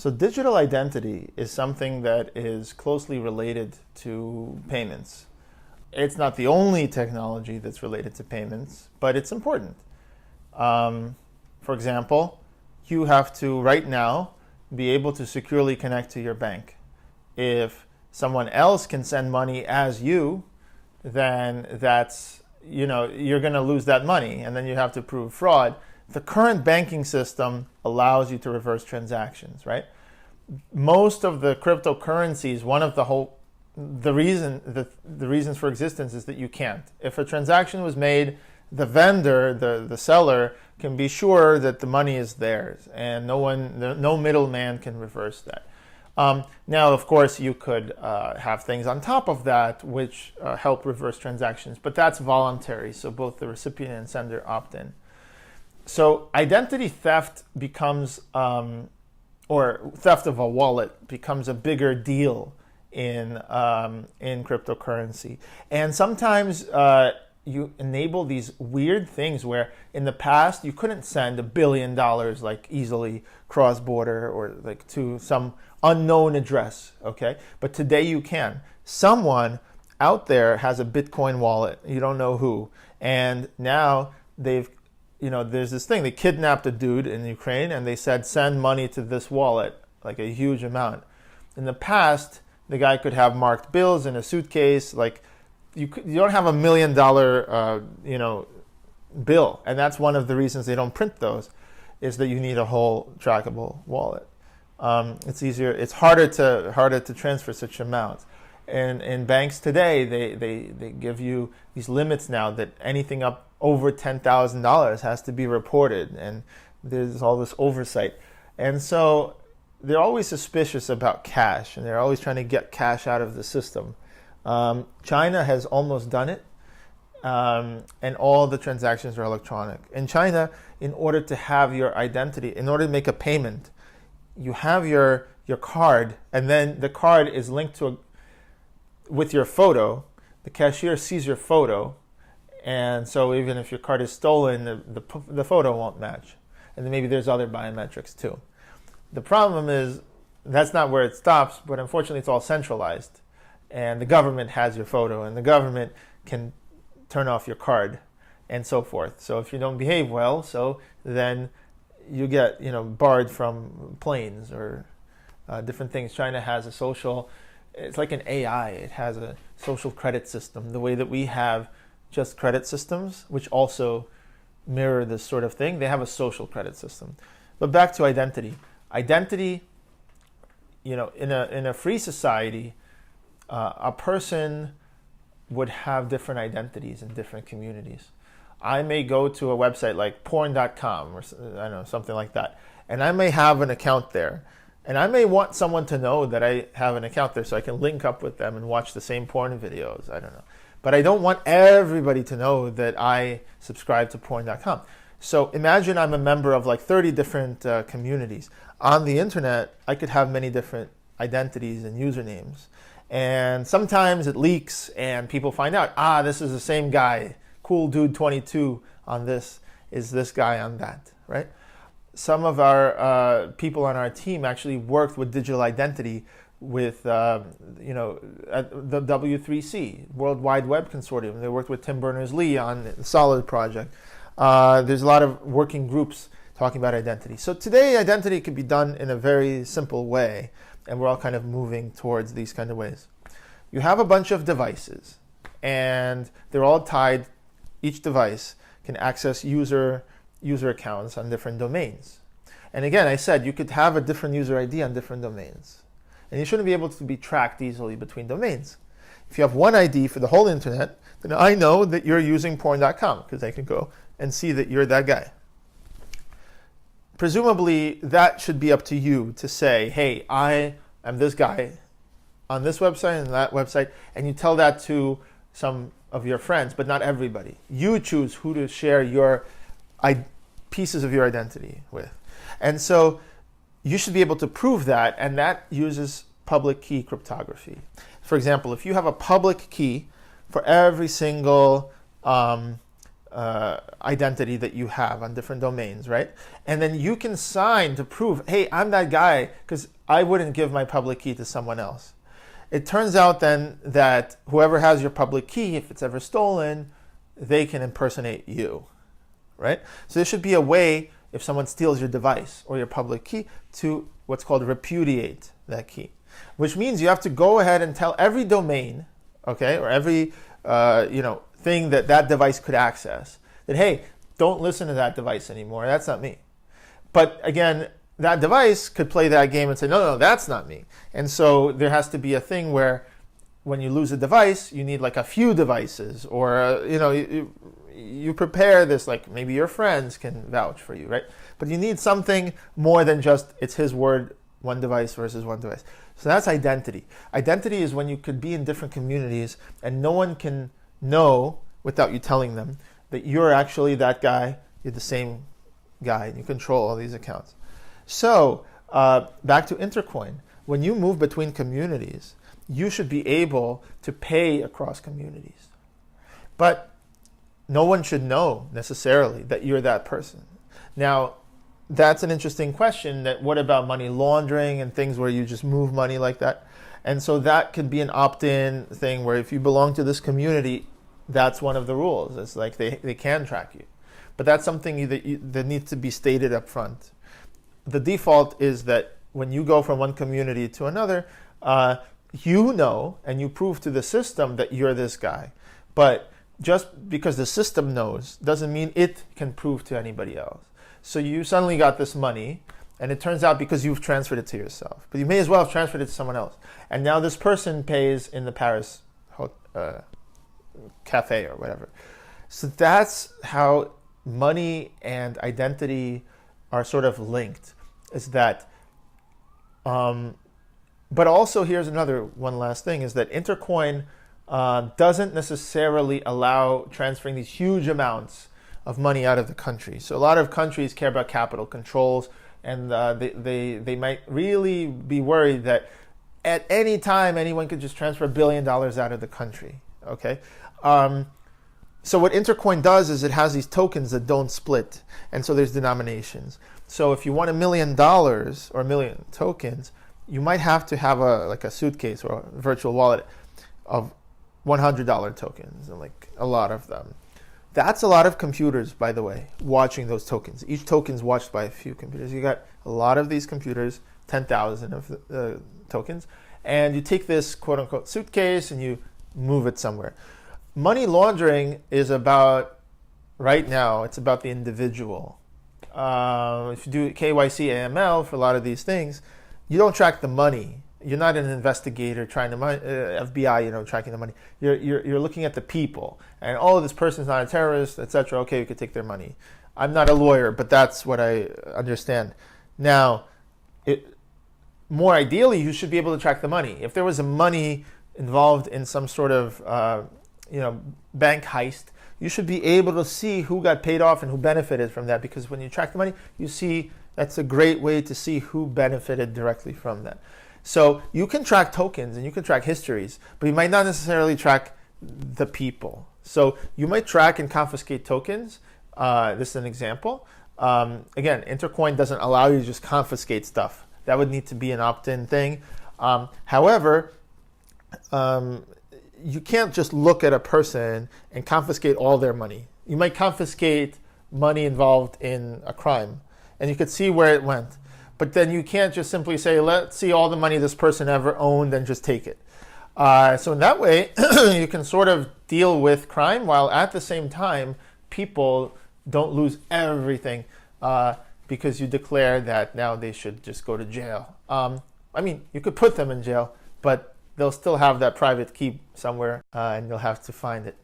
So digital identity is something that is closely related to payments. It's not the only technology that's related to payments, but it's important. For example, you have to, right now, be able to securely connect to your bank. If someone else can send money as you, then that's, you're going to lose that money, and then you have to prove fraud. The current banking system allows you to reverse transactions, right? Most of the cryptocurrencies, one of the reasons for existence is that you can't. If a transaction was made, the vendor, the seller, can be sure that the money is theirs, and no middleman can reverse that. Now, of course, you could have things on top of that which help reverse transactions, but that's voluntary, so both the recipient and sender opt in. So identity theft becomes, or theft of a wallet becomes a bigger deal in cryptocurrency. And sometimes you enable these weird things where in the past you couldn't send $1 billion like easily cross-border or like to some unknown address, okay? But today you can. Someone out there has a Bitcoin wallet, you don't know who, and now there's this thing, they kidnapped a dude in Ukraine and they said send money to this wallet, like a huge amount. In the past, the guy could have marked bills in a suitcase, like you don't have $1 million bill, and that's one of the reasons they don't print those, is that you need a whole trackable wallet. It's harder to transfer such amounts. And in banks today, they give you these limits now that anything up over $10,000 has to be reported, and there's all this oversight. And so they're always suspicious about cash, and they're always trying to get cash out of the system. China has almost done it, and all the transactions are electronic. In China, in order to have your identity, in order to make a payment, you have your card, and then the card is linked with your photo. The cashier sees your photo, and so even if your card is stolen, the photo won't match. And then maybe there's other biometrics too. The problem is that's not where it stops, but unfortunately it's all centralized. And the government has your photo, and the government can turn off your card, and so forth. So if you don't behave well, then you get barred from planes or different things. China has it's like an AI. It has a social credit system, the way that we have just credit systems, which also mirror this sort of thing. They have a social credit system. But back to identity. Identity, in a free society, a person would have different identities in different communities. I may go to a website like porn.com or something like that, and I may have an account there. And I may want someone to know that I have an account there so I can link up with them and watch the same porn videos. I don't know. But I don't want everybody to know that I subscribe to porn.com. So imagine I'm a member of like 30 different communities. On the internet, I could have many different identities and usernames. And sometimes it leaks and people find out, this is the same guy. Cool dude 22 on this is this guy on that, right? Some of our people on our team actually worked with digital identity with at the W3C, World Wide Web Consortium. They worked with Tim Berners-Lee on the Solid project. There's a lot of working groups talking about identity. So today, identity can be done in a very simple way, and we're all kind of moving towards these kind of ways. You have a bunch of devices, and they're all tied. Each device can access user accounts on different domains. And again, I said you could have a different user ID on different domains. And you shouldn't be able to be tracked easily between domains. If you have one ID for the whole internet, then I know that you're using porn.com because I can go and see that you're that guy. Presumably, that should be up to you to say, hey, I am this guy on this website and that website, and you tell that to some of your friends, but not everybody. You choose who to share your pieces of your identity with. And so you should be able to prove that, and that uses public key cryptography. For example, if you have a public key for every single identity that you have on different domains, right? And then you can sign to prove, hey, I'm that guy, because I wouldn't give my public key to someone else. It turns out then that whoever has your public key, if it's ever stolen, they can impersonate you, right? So there should be a way, if someone steals your device or your public key, to what's called repudiate that key, which means you have to go ahead and tell every domain, okay, or every thing that device could access, that, hey, don't listen to that device anymore. That's not me. But again, that device could play that game and say, no, that's not me. And so there has to be a thing where when you lose a device, you need like a few devices, or you prepare this, like maybe your friends can vouch for you, right? But you need something more than just it's his word, one device versus one device. So that's identity. Identity is when you could be in different communities and no one can know without you telling them that you're actually that guy, you're the same guy, and you control all these accounts. So back to Intercoin. When you move between communities, you should be able to pay across communities. But no one should know necessarily that you're that person. Now, that's an interesting question, that what about money laundering and things where you just move money like that? And so that could be an opt-in thing where if you belong to this community, that's one of the rules. It's like they can track you. But that's something that needs to be stated up front. The default is that when you go from one community to another, you know and you prove to the system that you're this guy. But just because the system knows doesn't mean it can prove to anybody else. So you suddenly got this money, and it turns out because you've transferred it to yourself. But you may as well have transferred it to someone else. And now this person pays in the Paris cafe or whatever. So that's how money and identity are sort of linked. Is that, but also here's one last thing, is that Intercoin doesn't necessarily allow transferring these huge amounts of money out of the country. So a lot of countries care about capital controls, and they might really be worried that at any time anyone could just transfer $1 billion out of the country. Okay, so what Intercoin does is it has these tokens that don't split, and so there's denominations. So if you want $1 million or 1 million tokens, you might have to have a suitcase or a virtual wallet of $100 tokens, and like a lot of them. That's a lot of computers, by the way, watching those tokens. Each token is watched by a few computers. You got a lot of these computers, 10,000 of tokens, and you take this quote-unquote suitcase and you move it somewhere. Money laundering is about, right now, it's about the individual. If you do KYC, AML for a lot of these things, you don't track the money. You're not an investigator trying to FBI, tracking the money. You're looking at the people, and this person's not a terrorist, etc. Okay, you could take their money. I'm not a lawyer, but that's what I understand. Now, more ideally, you should be able to track the money. If there was a money involved in some sort of bank heist, you should be able to see who got paid off and who benefited from that, because when you track the money, you see that's a great way to see who benefited directly from that. So you can track tokens and you can track histories, but you might not necessarily track the people. So you might track and confiscate tokens. This is an example. Again, Intercoin doesn't allow you to just confiscate stuff. That would need to be an opt-in thing. However, you can't just look at a person and confiscate all their money. You might confiscate money involved in a crime, and you could see where it went. But then you can't just simply say, let's see all the money this person ever owned and just take it. So in that way, you can sort of deal with crime while at the same time, people don't lose everything because you declare that now they should just go to jail. You could put them in jail, but they'll still have that private key somewhere and you'll have to find it.